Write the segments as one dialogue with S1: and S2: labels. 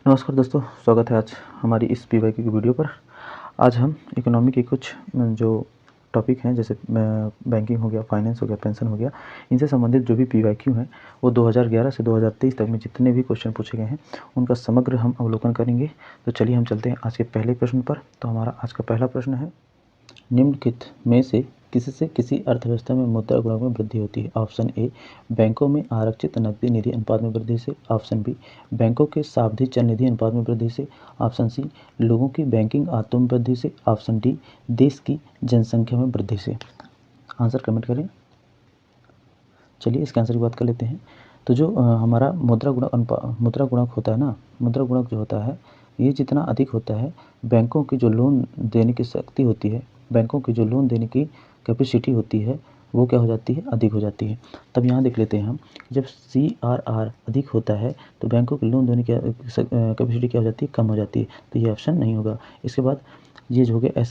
S1: नमस्कार दोस्तों, स्वागत है आज हमारी इस पीवाईक्यू की वीडियो पर। आज हम इकोनॉमी के कुछ जो टॉपिक हैं, जैसे बैंकिंग हो गया, फाइनेंस हो गया, पेंशन हो गया, इनसे संबंधित जो भी पीवाईक्यू हैं वो 2011 से 2023 तक में जितने भी क्वेश्चन पूछे गए हैं उनका समग्र हम अवलोकन करेंगे। तो चलिए हम चलते हैं आज के पहले प्रश्न पर। तो हमारा आज का पहला प्रश्न है, निम्नलिखित में से किससे किसी अर्थव्यवस्था में मुद्रा गुणांक में वृद्धि होती है? ऑप्शन ए, बैंकों में आरक्षित नकदी निधि अनुपात में वृद्धि से। ऑप्शन बी, बैंकों के सावधि चल निधि अनुपात में वृद्धि से। ऑप्शन सी, लोगों की बैंकिंग आदतों में वृद्धि से। ऑप्शन डी, देश की जनसंख्या में वृद्धि से। आंसर कमेंट करें। चलिए इसके आंसर की बात कर लेते हैं। तो जो हमारा मुद्रा गुणक होता है ना, मुद्रा गुणक जो होता है ये जितना अधिक होता है, बैंकों की जो लोन देने की शक्ति होती है, बैंकों की जो लोन देने की कैपेसिटी होती है वो क्या हो जाती है? अधिक हो जाती है। तब यहाँ देख लेते हैं हम, जब CRR अधिक होता है तो बैंकों की लोन देने की कैपेसिटी क्या हो जाती है? कम हो जाती है। तो ये ऑप्शन नहीं होगा। इसके बाद ये जो हो गया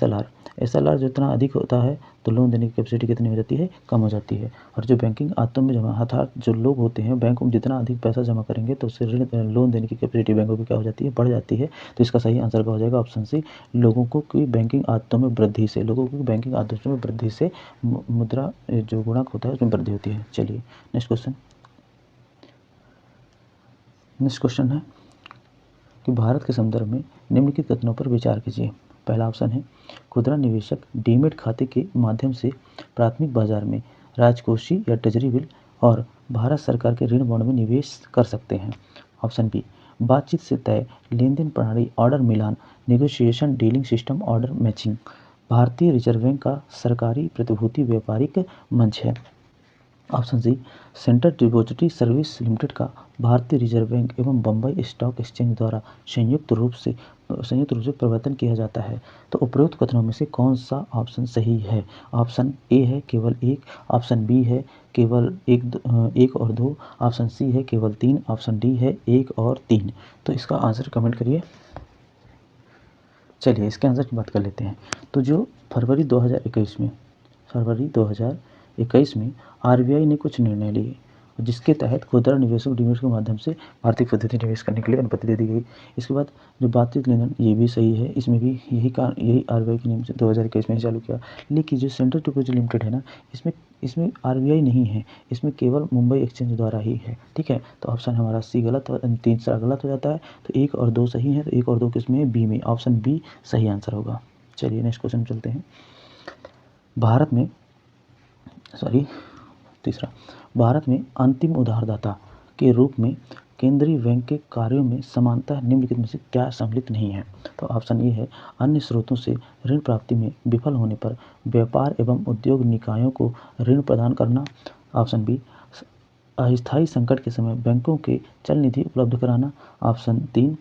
S1: SLR जितना अधिक होता है तो लोन देने की कैपेसिटी कितनी हो जाती है? कम हो जाती है। और जो बैंकिंग आदतों में जमा, अर्थात जो लोग होते हैं बैंक में जितना अधिक पैसा जमा करेंगे तो उससे लोन देने की कैपेसिटी बैंकों की क्या हो जाती है? बढ़ जाती है। तो इसका सही आंसर क्या हो जाएगा? ऑप्शन सी, लोगों को की बैंकिंग आदतों में वृद्धि से, लोगों की बैंकिंग आदतों में वृद्धि से मुद्रा जो गुणक होता है उसमें वृद्धि होती है। चलिए नेक्स्ट क्वेश्चन है कि भारत के संदर्भ में निम्नलिखित कथनों पर विचार कीजिए। पहला ऑप्शन है, खुदरा निवेशक डीमेट खाते के माध्यम से प्राथमिक बाजार में राजकोषीय या ट्रेजरी बिल और भारत सरकार के ऋण बॉन्ड में निवेश कर सकते हैं। ऑप्शन बी, बातचीत से तय लेन देन प्रणाली ऑर्डर मिलान negotiation dealing system order matching भारतीय रिजर्व बैंक का सरकारी प्रतिभूति व्यापारिक मंच है। Option C, central depository service limited का भारतीय रिजर्व बैंक एवं बम्बई स्टॉक एक्सचेंज द्वारा संयुक्त रूप से प्रवर्तन किया जाता है। तो उपरोक्त कथनों में से कौन सा ऑप्शन सही है? ऑप्शन ए है केवल एक, ऑप्शन बी है केवल एक और दो, ऑप्शन सी है केवल तीन, ऑप्शन डी है एक और तीन। तो इसका आंसर कमेंट करिए। चलिए इसके आंसर की बात कर लेते हैं। तो जो फरवरी 2021 में RBI ने कुछ निर्णय लिए जिसके तहत खुदरा निवेशक डीमेट के माध्यम से आर्थिक पद्धति निवेश करने के लिए अनुमति दे दी गई। इसके बाद जो बातचीत लेन देन, ये भी सही है, इसमें भी यही RBI के नियम से 2021 में ही चालू किया। लेकिन जो सेंट्रल डिपॉजिट लिमिटेड है ना, इसमें RBI नहीं है, इसमें केवल मुंबई एक्सचेंज द्वारा ही है। ठीक है, तो ऑप्शन हमारा सी गलत और तीसरा गलत हो जाता है। तो एक और दो सही है, तो एक और दो किसमें है? बी में। ऑप्शन बी सही आंसर होगा। चलिए नेक्स्ट क्वेश्चन चलते हैं। भारत में अंतिम उधारदाता के रूप में केंद्रीय बैंक के कार्यों में समानता निम्नलिखित में से क्या सम्मिलित नहीं है? तो ऑप्शन ए है, अन्य स्रोतों से ऋण प्राप्ति में विफल होने पर व्यापार एवं उद्योग निकायों को ऋण प्रदान करना। ऑप्शन बी, अस्थायी संकट के समय बैंकों के चल निधि उपलब्ध कराना। ऑप्शन 3,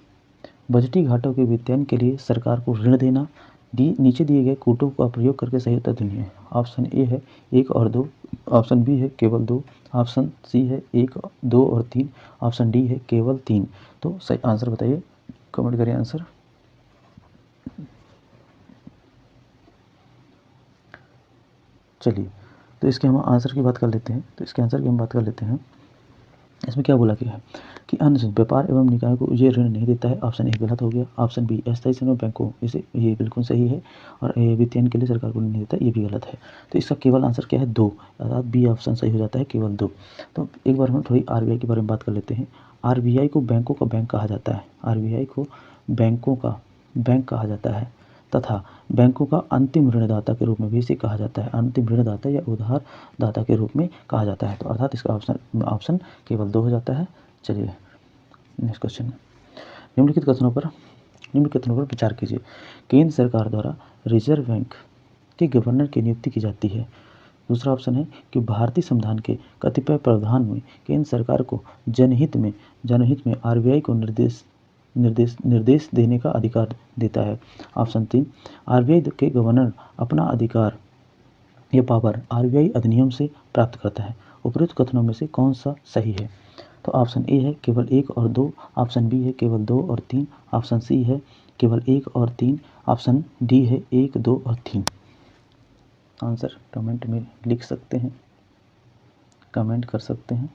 S1: बजटीय घाटों के वित्तयन के लिए सरकार को ऋण देना। डी, नीचे दिए गए कूटों का प्रयोग करके सही उत्तर ढूंढिए। ऑप्शन ए है एक और दो, ऑप्शन बी है केवल दो, ऑप्शन सी है एक, दो और तीन, ऑप्शन डी है केवल तीन। तो सही आंसर बताइए, कमेंट करिए आंसर। चलिए तो इसके हम आंसर की बात कर लेते हैं। तो इसके आंसर की हम बात कर लेते हैं। इसमें क्या बोला गया है कि अन्य व्यापार एवं निकायों को ये ऋण नहीं देता है। ऑप्शन ए गलत हो गया। ऑप्शन बी, अस्थायी समय बैंकों, इसे ये बिल्कुल सही है। और वित्तीयन के लिए सरकार को नहीं देता, ये भी गलत है। तो इसका केवल आंसर क्या है? दो, अर्थात बी ऑप्शन सही हो जाता है, केवल दो। तो एक बार हम थोड़ी RBI के बारे में बात कर लेते हैं। RBI को बैंकों का बैंक कहा जाता है। RBI को बैंकों का बैंक कहा जाता है तथा बैंकों का अंतिम ऋणदाता के रूप में भी इसे कहा जाता है। अंतिम ऋणदाता या उधारदाता के रूप में कहा जाता है। तो अर्थात इसका ऑप्शन केवल दो हो जाता है। चलिए नेक्स्ट क्वेश्चन। निम्नलिखित कथनों पर विचार कीजिए। केंद्र सरकार द्वारा रिजर्व बैंक के गवर्नर की नियुक्ति की जाती है। दूसरा ऑप्शन है कि भारतीय संविधान के कतिपय प्रावधान में केंद्र सरकार को जनहित में RBI को निर्देश देने का अधिकार देता है। ऑप्शन 3, RBI के गवर्नर अपना अधिकार या पावर RBI अधिनियम से प्राप्त करता है। उपरोक्त कथनों में से कौन सा सही है? तो ऑप्शन ए है केवल एक और दो, ऑप्शन बी है केवल दो और तीन, ऑप्शन सी है केवल एक और तीन, ऑप्शन डी है एक, दो और तीन। आंसर कमेंट में लिख सकते हैं, कमेंट कर सकते हैं।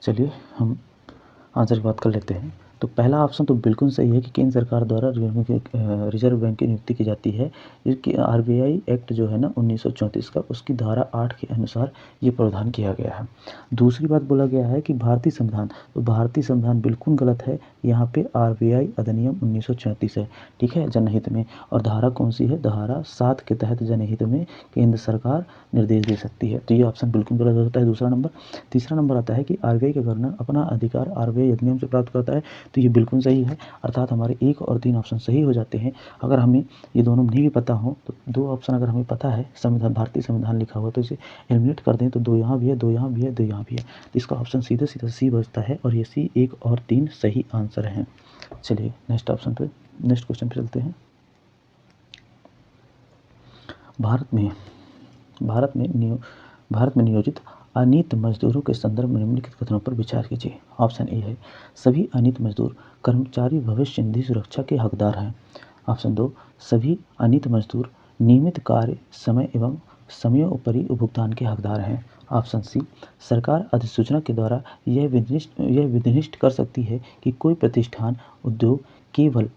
S1: चलिए हम आंसर की बात कर लेते हैं। तो पहला ऑप्शन तो बिल्कुल सही है कि केंद्र सरकार द्वारा रिजर्व बैंक की नियुक्ति की जाती है। इसकी आरबीआई एक्ट जो है ना 1934 का, उसकी धारा 8 के अनुसार ये प्रावधान किया गया है। दूसरी बात बोला गया है कि भारतीय संविधान, तो भारतीय संविधान बिल्कुल गलत है। यहाँ पे आरबीआई अधिनियम 1934 है, ठीक है, जनहित में। और धारा कौन सी है? धारा 7 के तहत जनहित में केंद्र सरकार निर्देश दे सकती है। तो ये ऑप्शन बिल्कुल गलत होता है, दूसरा नंबर। तीसरा नंबर आता है कि आरबीआई का गवर्नर अपना अधिकार आरबीआई अधिनियम से प्राप्त करता है। तो ये बिल्कुल सही है, अर्थात हमारे 1 और 3 ऑप्शन सही हो जाते हैं। अगर हमें ये दोनों नहीं भी पता हो तो 2 ऑप्शन अगर हमें पता है, संविधान, भारतीय संविधान लिखा हुआ, तो इसे एलिमिनेट कर दें तो 2 यहाँ भी है, 2 यहाँ भी है, 2 यहाँ भी है। तो इसका ऑप्शन सीधा सीधा सी बचता है और ये सी 1 और 3 सही आंसर हैं। चलिए नेक्स्ट ऑप्शन पे, नेक्स्ट क्वेश्चन पे चलते हैं। भारत में नियोजित अनियमित मजदूरों के संदर्भ में निम्नलिखित कथनों पर विचार कीजिए। ऑप्शन ए है, सभी अनियमित मजदूर कर्मचारी भविष्य निधि सुरक्षा के हकदार हैं। ऑप्शन 2, सभी अनियमित मजदूर नियमित कार्य समय एवं समयोपरि भुगतान के हकदार हैं। ऑप्शन सी, सरकार अधिसूचना के द्वारा यह विनिर्दिष्ट कर सकती है कि कोई प्रतिष्ठान उद्योग केवल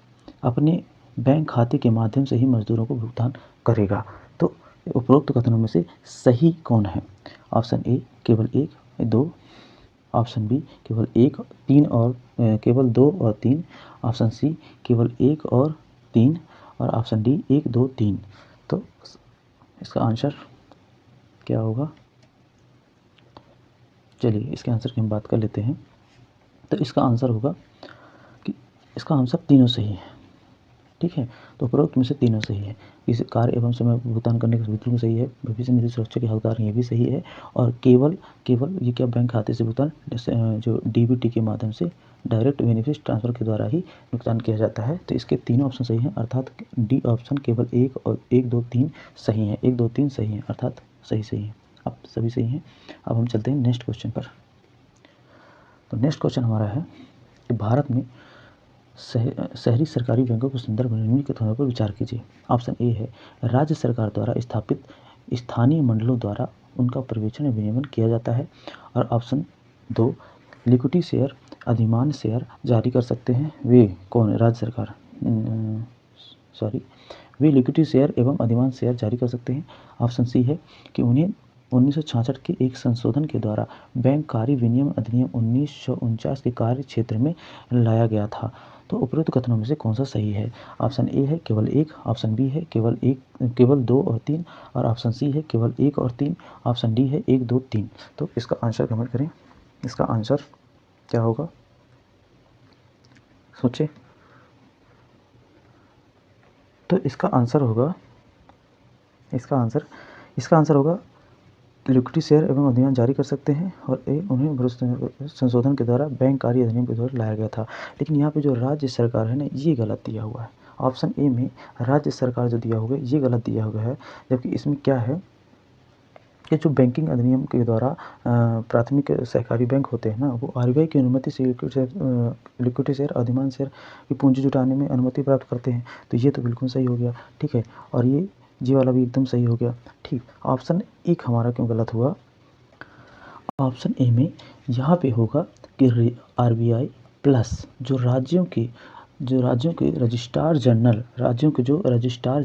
S1: अपने बैंक खाते के माध्यम से ही मजदूरों को भुगतान करेगा। तो उपरोक्त कथनों में से सही कौन है? ऑप्शन ए केवल 1, 2। ऑप्शन बी केवल 1, 3 और केवल 2 और 3। ऑप्शन सी केवल 1 और 3 और ऑप्शन डी 1, 2, 3। तो इसका आंसर क्या होगा? चलिए इसके आंसर की हम बात कर लेते हैं। तो इसका आंसर होगा कि इसका आंसर तीनों सही है, ठीक है। तो उपरोक्त में से तीनों सही है। इस कार्य एवं समय भुगतान करने का बिल्कुल सही है, भविष्य निधि सुरक्षा के हकदार ये भी सही है, और केवल ये क्या बैंक खाते से भुगतान जो डीबीटी के माध्यम से डायरेक्ट बेनिफिट ट्रांसफर के द्वारा ही भुगतान किया जाता है। तो इसके तीनों ऑप्शन सही हैं, अर्थात डी ऑप्शन केवल 1 और 1, 2, 3 सही हैं, 1, 2, 3 सही हैं, अर्थात सही है। अब सभी सही हैं। अब हम चलते हैं नेक्स्ट क्वेश्चन पर। तो नेक्स्ट क्वेश्चन हमारा है कि भारत में शहरी सरकारी बैंकों के संदर्भ में निम्नलिखित कथनों पर विचार कीजिए। ऑप्शन ए है, राज्य सरकार द्वारा स्थापित स्थानीय मंडलों द्वारा उनका पर्यवेक्षण एवं विनियमन किया जाता है। और ऑप्शन 2, लिक्विडिटी शेयर अधिमान शेयर जारी कर सकते हैं। वे कौन है? राज्य सरकार, वे लिक्विडिटी शेयर एवं अधिमान शेयर जारी कर सकते हैं। ऑप्शन सी है कि उन्हें 1966 के एक संशोधन के द्वारा बैंक कार्य विनियम अधिनियम 1949 के कार्य क्षेत्र में लाया गया था। तो उपरोक्त कथनों में से कौन सा सही है? ऑप्शन ए है केवल 1, ऑप्शन बी है केवल 2 और 3, और ऑप्शन सी है केवल 1 और 3, ऑप्शन डी है 1, 2, 3। तो इसका आंसर कमेंट करें। इसका आंसर क्या होगा? सोचें। तो इसका आंसर होगा लिक्विडिटी शेयर एवं अधिनियम जारी कर सकते हैं, और उन्हें संशोधन के द्वारा बैंक कार्य अधिनियम के द्वारा लाया गया था। लेकिन यहाँ पे जो राज्य सरकार है ना, ये गलत दिया हुआ है। ऑप्शन ए में राज्य सरकार जो दिया हुआ है ये गलत दिया हुआ है, जबकि इसमें क्या है कि जो बैंकिंग अधिनियम के द्वारा प्राथमिक सहकारी बैंक होते हैं ना, वो आरबीआई की अनुमति से लिक्विडिटी शेयर अधिमान शेयर की पूंजी जुटाने में अनुमति प्राप्त करते हैं। तो ये तो बिल्कुल सही हो गया, ठीक है। और ये वाला भी एकदम सही हो गया, ठीक। ऑप्शन 1 हमारा क्यों गलत हुआ? ऑप्शन ए में यहाँ पे होगा कि आरबीआई प्लस जो राज्यों के registrar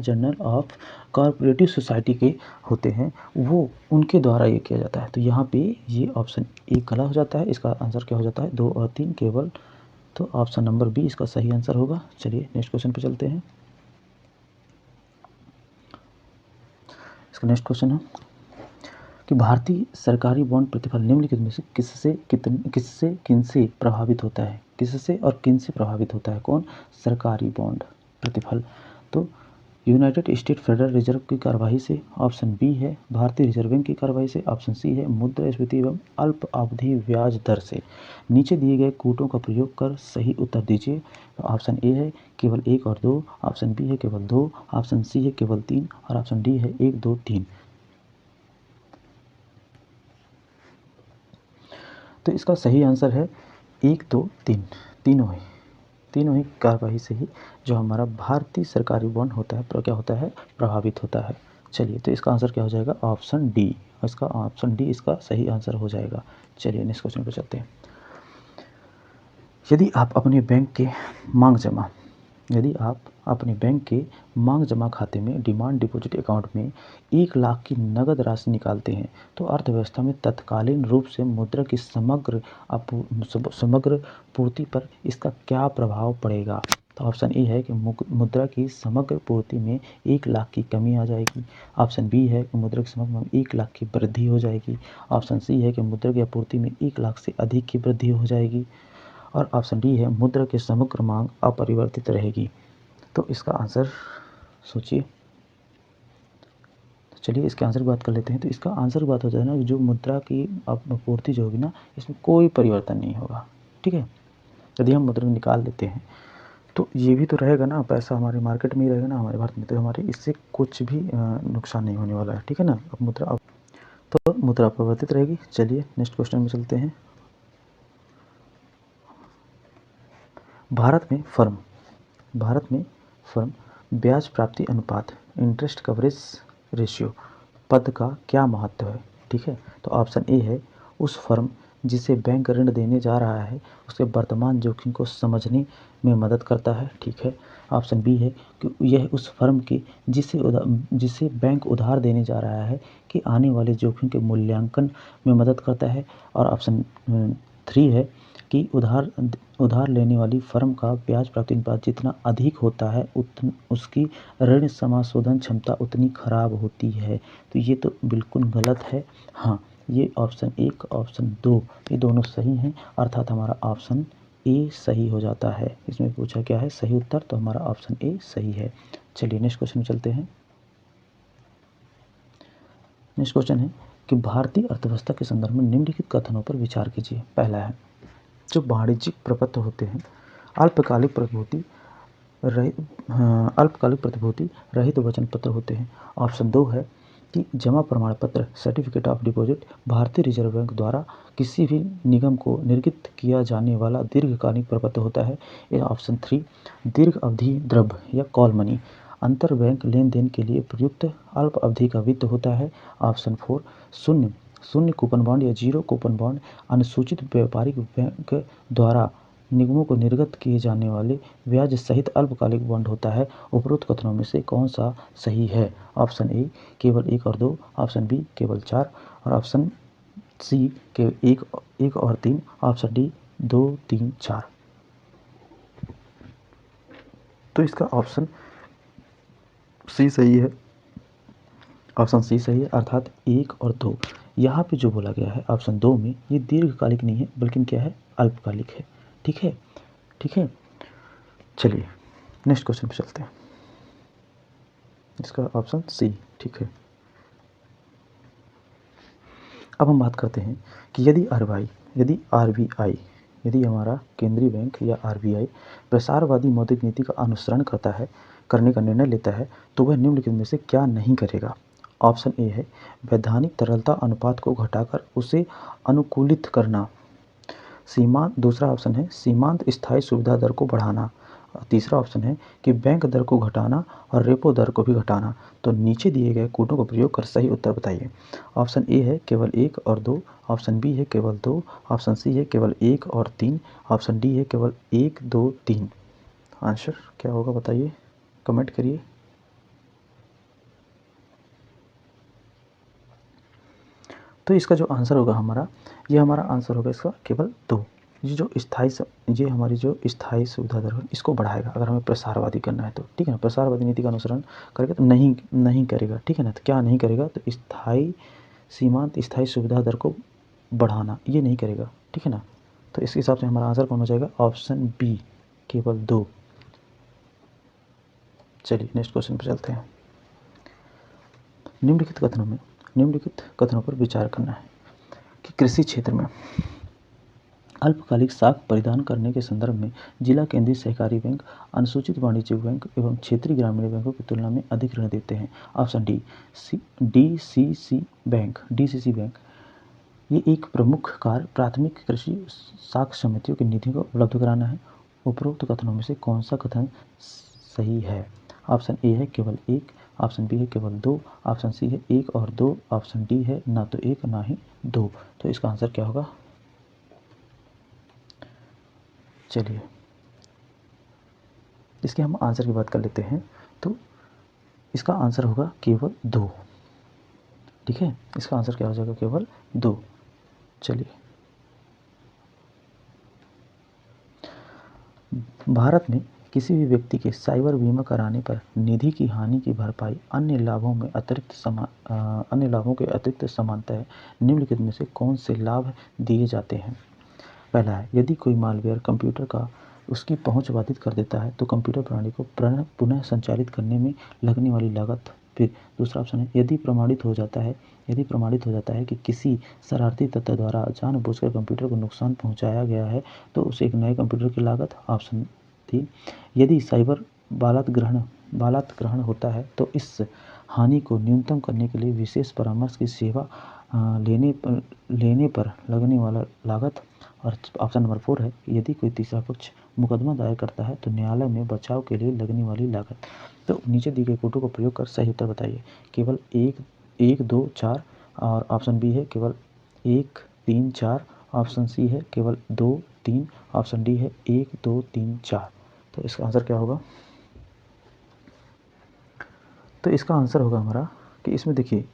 S1: general of corporative society के होते हैं, वो उनके द्वारा ये किया जाता है। तो यहाँ पे ये ऑप्शन ए गलत हो जाता है। इसका आंसर क्या हो जाता है? 2 और 3 केवल। तो ऑप्शन नंबर बी इसका सही आंसर होगा। चलिए नेक्स्ट क्वेश्चन पे चलते हैं। इसका नेक्स्ट क्वेश्चन है कि भारतीय सरकारी बॉन्ड प्रतिफल निम्नलिखित में से किनसे प्रभावित होता है? किससे और किनसे प्रभावित होता है? कौन? सरकारी बॉन्ड प्रतिफल। तो यूनाइटेड स्टेट फेडरल रिजर्व की कार्यवाही से, ऑप्शन बी है भारतीय रिजर्व बैंक की कार्यवाही से, ऑप्शन सी है मुद्रास्फीति एवं अल्प अवधि ब्याज दर से। नीचे दिए गए कूटों का प्रयोग कर सही उत्तर दीजिए। तो ऑप्शन ए है केवल 1 और 2, ऑप्शन बी है केवल 2, ऑप्शन सी है केवल 3 और ऑप्शन डी है 1, 2, 3। तो इसका सही आंसर है 1, 2, 3, तीनों ही कार्यवाही से ही जो हमारा भारतीय सरकारी बॉन्ड होता है क्या होता है? प्रभावित होता है। चलिए तो इसका आंसर क्या हो जाएगा? Option D. ऑप्शन डी इसका सही आंसर हो जाएगा। चलिए नेक्स्ट क्वेश्चन पर चलते हैं। यदि आप अपने बैंक के मांग जमा यदि आप अपने बैंक के मांग जमा खाते में डिमांड डिपॉजिट अकाउंट में 1 लाख की नगद राशि निकालते हैं तो अर्थव्यवस्था में तत्कालीन रूप से मुद्रा की समग्र पूर्ति पर इसका क्या प्रभाव पड़ेगा। तो ऑप्शन ए है कि मुद्रा की समग्र पूर्ति में 1 लाख की कमी आ जाएगी। ऑप्शन बी है कि मुद्रा की समग्र मांग 1 लाख की वृद्धि हो जाएगी। ऑप्शन सी है कि मुद्रा की आपूर्ति में 1 लाख से अधिक की वृद्धि हो जाएगी। और ऑप्शन डी है मुद्रा की समग्र मांग अपरिवर्तित रहेगी। तो इसका आंसर सोचिए। तो चलिए इसके आंसर की बात कर लेते हैं। तो इसका आंसर की बात हो जाए ना, जो मुद्रा की आपूर्ति जो होगी ना, इसमें कोई परिवर्तन नहीं होगा। ठीक है, यदि हम मुद्रा निकाल लेते हैं तो ये भी तो रहेगा ना, पैसा हमारे मार्केट में ही रहेगा ना, हमारे भारत में, तो हमारे इससे कुछ भी नुकसान नहीं होने वाला है। ठीक है ना। अब मुद्रा अपरिवर्तित रहेगी। चलिए नेक्स्ट क्वेश्चन में चलते हैं। भारत में फर्म ब्याज प्राप्ति अनुपात इंटरेस्ट कवरेज रेशियो पद का क्या महत्व है। ठीक है, तो ऑप्शन ए है उस फर्म जिसे बैंक ऋण देने जा रहा है उसके वर्तमान जोखिम को समझने में मदद करता है। ठीक है। ऑप्शन बी है कि यह उस फर्म की जिसे बैंक उधार देने जा रहा है कि आने वाले जोखिम के मूल्यांकन में मदद करता है। और ऑप्शन 3 है कि उधार लेने वाली फर्म का ब्याज प्राप्ति अनुपात जितना अधिक होता है उसकी ऋण समाशोधन क्षमता उतनी खराब होती है। तो ये तो बिल्कुल गलत है। हाँ, ये ऑप्शन 1 ऑप्शन 2 ये दोनों सही हैं, अर्थात हमारा ऑप्शन ए सही हो जाता है। इसमें पूछा क्या है सही उत्तर, तो हमारा ऑप्शन ए सही है। चलिए नेक्स्ट क्वेश्चन में चलते हैं। नेक्स्ट क्वेश्चन है कि भारतीय अर्थव्यवस्था के संदर्भ में निम्नलिखित कथनों पर विचार कीजिए। पहला है, जो वाणिज्यिक प्रपत्र होते हैं अल्पकालिक प्रतिभूति रहित वचन पत्र होते हैं। ऑप्शन 2 है कि जमा प्रमाण पत्र सर्टिफिकेट ऑफ डिपॉजिट भारतीय रिजर्व बैंक द्वारा किसी भी निगम को निर्गत किया जाने वाला दीर्घकालिक प्रपत्र होता है। या ऑप्शन 3 दीर्घ अवधि द्रव्य या कॉल मनी अंतर बैंक लेन देन के लिए प्रयुक्त अल्प अवधि का वित्त होता है। ऑप्शन 4 शून्य कूपन बॉन्ड या जीरो कूपन बॉन्ड अनुसूचित व्यापारिक बैंक द्वारा निगमों को निर्गत किए जाने वाले ब्याज सहित अल्पकालिक बॉन्ड होता है। उपरोक्त कथनों में से कौन सा सही है। ऑप्शन ए केवल 1 और 2, ऑप्शन बी केवल 4 और ऑप्शन सी केवल 1 और 3, ऑप्शन डी 2 3 4। तो इसका ऑप्शन सी सही है। ऑप्शन सी सही है, अर्थात 1 और 2। यहाँ पे जो बोला गया है ऑप्शन 2 में, ये दीर्घकालिक नहीं है बल्कि क्या है अल्पकालिक है। ठीक है, ठीक है। चलिए नेक्स्ट क्वेश्चन पे चलते हैं। इसका ऑप्शन सी ठीक है। अब हम बात करते हैं कि यदि आरबीआई यदि हमारा केंद्रीय बैंक या आरबीआई प्रसारवादी मौद्रिक नीति का अनुसरण करने का निर्णय लेता है तो वह निम्नलिखित में से क्या नहीं करेगा। ऑप्शन ए है वैधानिक तरलता अनुपात को घटाकर उसे अनुकूलित करना। दूसरा ऑप्शन है सीमांत स्थायी सुविधा दर को बढ़ाना। तीसरा ऑप्शन है कि बैंक दर को घटाना और रेपो दर को भी घटाना। तो नीचे दिए गए कोडों का प्रयोग कर सही उत्तर बताइए। ऑप्शन ए है केवल 1 और 2, ऑप्शन बी है केवल 2, ऑप्शन सी है केवल 1 और 3, ऑप्शन डी है केवल 1 2 3। आंसर क्या होगा बताइए, कमेंट करिए। तो इसका जो आंसर होगा हमारा आंसर होगा इसका केवल 2। ये हमारी जो स्थायी सुविधा दर है इसको बढ़ाएगा अगर हमें प्रसारवादी करना है तो। ठीक है ना, प्रसारवादी नीति का अनुसरण करेगा तो नहीं करेगा। ठीक है ना, तो क्या नहीं करेगा, तो सीमांत स्थायी सुविधा दर को बढ़ाना ये नहीं करेगा। ठीक है ना, तो इसके हिसाब से हमारा आंसर कौन हो जाएगा, ऑप्शन बी केवल 2। चलिए नेक्स्ट क्वेश्चन पर चलते हैं। निम्नलिखित कथनों पर विचार करना है कि कृषि क्षेत्र में अल्पकालिक साख परिधान करने के संदर्भ में जिला केंद्रीय सहकारी बैंक अनुसूचित वाणिज्यिक बैंक एवं क्षेत्रीय ग्रामीण बैंकों की तुलना में अधिक ऋण देते हैं। ऑप्शन डी डीसीसी बैंक ये एक प्रमुख कार्य प्राथमिक कृषि साख समितियों की निधियों को उपलब्ध कराना है। उपरोक्त कथनों में से कौन सा कथन सही है। ऑप्शन ए है केवल 1, ऑप्शन बी है केवल 2, ऑप्शन सी है 1 और 2, ऑप्शन डी है ना तो 1 ना ही 2। तो इसका आंसर क्या होगा। चलिए इसके हम आंसर की बात कर लेते हैं। तो इसका आंसर होगा केवल 2। ठीक है, इसका आंसर क्या हो जाएगा? केवल 2। चलिए, भारत में किसी भी व्यक्ति के साइबर बीमा कराने पर निधि की हानि की भरपाई अन्य लाभों के अतिरिक्त सामान्यतः निम्नलिखित में से कौन से लाभ दिए जाते हैं? पहला है, यदि कोई मालवेयर कंप्यूटर का उसकी पहुंच बाधित कर देता है तो कंप्यूटर प्रणाली को पुनः संचालित करने में लगने वाली लागत। फिर दूसरा ऑप्शन है, यदि प्रमाणित हो जाता है कि किसी शरारती तत्व द्वारा जानबूझकर कंप्यूटर को नुकसान पहुंचाया गया है तो उसे एक नए कंप्यूटर की लागत। ऑप्शन 3, यदि साइबर बलात्ग्रहण होता है तो इस हानि को न्यूनतम करने के लिए विशेष परामर्श की सेवा लेने पर लगने वाला लागत। और ऑप्शन नंबर 4 है, यदि कोई तीसरा पक्ष मुकदमा दायर करता है तो न्यायालय में बचाव के लिए लगने वाली लागत। तो नीचे दी गई कोटों का प्रयोग कर सही उत्तर बताइए। केवल 1, 2, 4 और ऑप्शन बी है केवल 1, 3, 4। ऑप्शन सी है केवल 2, 3। ऑप्शन डी है 1, 2, 3, 4। तो इसका आंसर क्या होगा? तो इसका आंसर होगा हमारा कि इसमें देखिए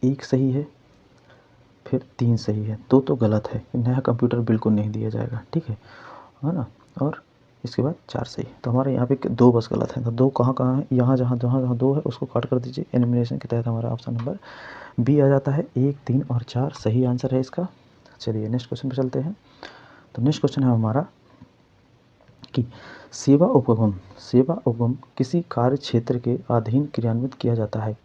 S1: 1 सही है, फिर 3 सही है, 2 तो गलत है, नया कंप्यूटर बिल्कुल नहीं दिया जाएगा। ठीक है ना? और इसके बाद 4 सही। तो हमारे यहाँ पे 2 बस गलत है। तो 2 कहाँ है? यहाँ जहाँ 2 है उसको काट कर दीजिए। एलिमिनेशन के तहत हमारा ऑप्शन नंबर बी आ जाता है। 1, 3 और 4 सही आंसर है इसका। चलिए नेक्स्ट क्वेश्चन पे चलते हैं। तो नेक्स्ट क्वेश्चन है हमारा कि सेवा उपगम किसी कार्य क्षेत्र के अधीन क्रियान्वित किया जाता है।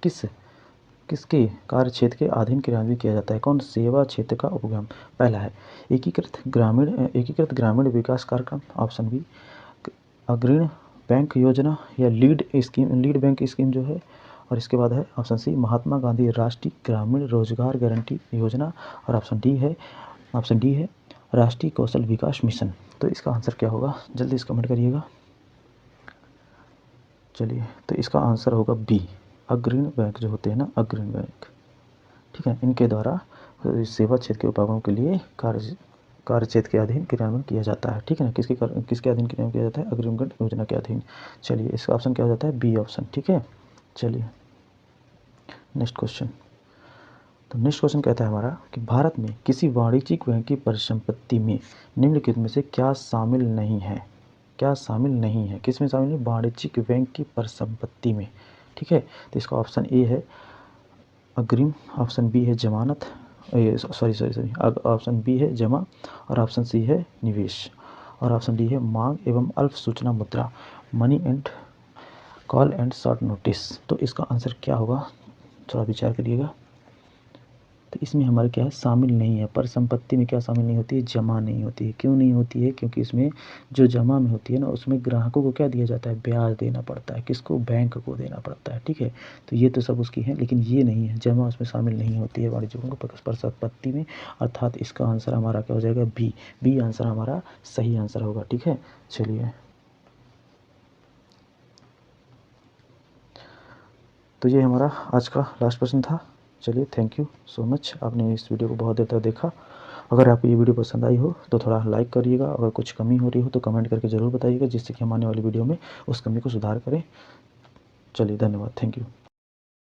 S1: किसके कार्य क्षेत्र के अधीन क्रियान्वित किया जाता है? कौन सेवा क्षेत्र का उपगम? पहला है एकीकृत ग्रामीण विकास कार्यक्रम। ऑप्शन बी अग्रणी बैंक योजना या लीड बैंक स्कीम जो है। और इसके बाद है ऑप्शन सी महात्मा गांधी राष्ट्रीय ग्रामीण रोजगार गारंटी योजना। और ऑप्शन डी है राष्ट्रीय कौशल विकास मिशन। तो इसका आंसर क्या होगा? जल्दी से कमेंट करिएगा। चलिए, तो इसका आंसर होगा बी अग्रणी बैंक जो होते हैं ना, अग्रणी बैंक। ठीक है, इनके द्वारा सेवा क्षेत्र के उपभोगों के लिए कार्य क्षेत्र के अधीन क्रियान्वयन किया जाता है। ठीक है ना? किसके अधीन क्रियान्वयन किया जाता है? अग्रिम योजना के अधीन। चलिए, इसका ऑप्शन क्या हो जाता है? B option. ठीक है, चलिए नेक्स्ट क्वेश्चन। तो नेक्स्ट क्वेश्चन कहता है हमारा कि भारत में किसी वाणिज्यिक बैंक की परिसंपत्ति में निम्नलिखित में से क्या शामिल नहीं है? किस में शामिल है? वाणिज्यिक बैंक की परिसंपत्ति में। ठीक है, तो इसका ऑप्शन ए है अग्रिम, ऑप्शन बी है जमानत, ऑप्शन बी है जमा, और ऑप्शन सी है निवेश, और ऑप्शन डी है मांग एवं अल्प सूचना मुद्रा, money and call and short notice. तो इसका आंसर क्या होगा? थोड़ा विचार करिएगा। तो इसमें हमारे क्या है? शामिल नहीं है। परिसंपत्ति में क्या शामिल नहीं होती है? जमा नहीं होती है। क्यों नहीं होती है? क्योंकि इसमें जो जमा में होती है ना, उसमें ग्राहकों को क्या दिया जाता है? ब्याज देना पड़ता है। किसको? बैंक को देना पड़ता है। ठीक है, तो ये तो सब उसकी है, लेकिन ये नहीं है, जमा उसमें शामिल नहीं होती है वाणिज्य बैंक को परिसंपत्ति में। अर्थात इसका आंसर हमारा क्या हो जाएगा? बी आंसर हमारा सही आंसर होगा। ठीक है, चलिए, तो ये हमारा आज का लास्ट प्रश्न था। चलिए, थैंक यू सो मच, आपने इस वीडियो को बहुत देर तक देखा। अगर आपको ये वीडियो पसंद आई हो तो थोड़ा लाइक करिएगा। अगर कुछ कमी हो रही हो तो कमेंट करके ज़रूर बताइएगा, जिससे कि हम आने वाली वीडियो में उस कमी को सुधार करें। चलिए, धन्यवाद, थैंक यू।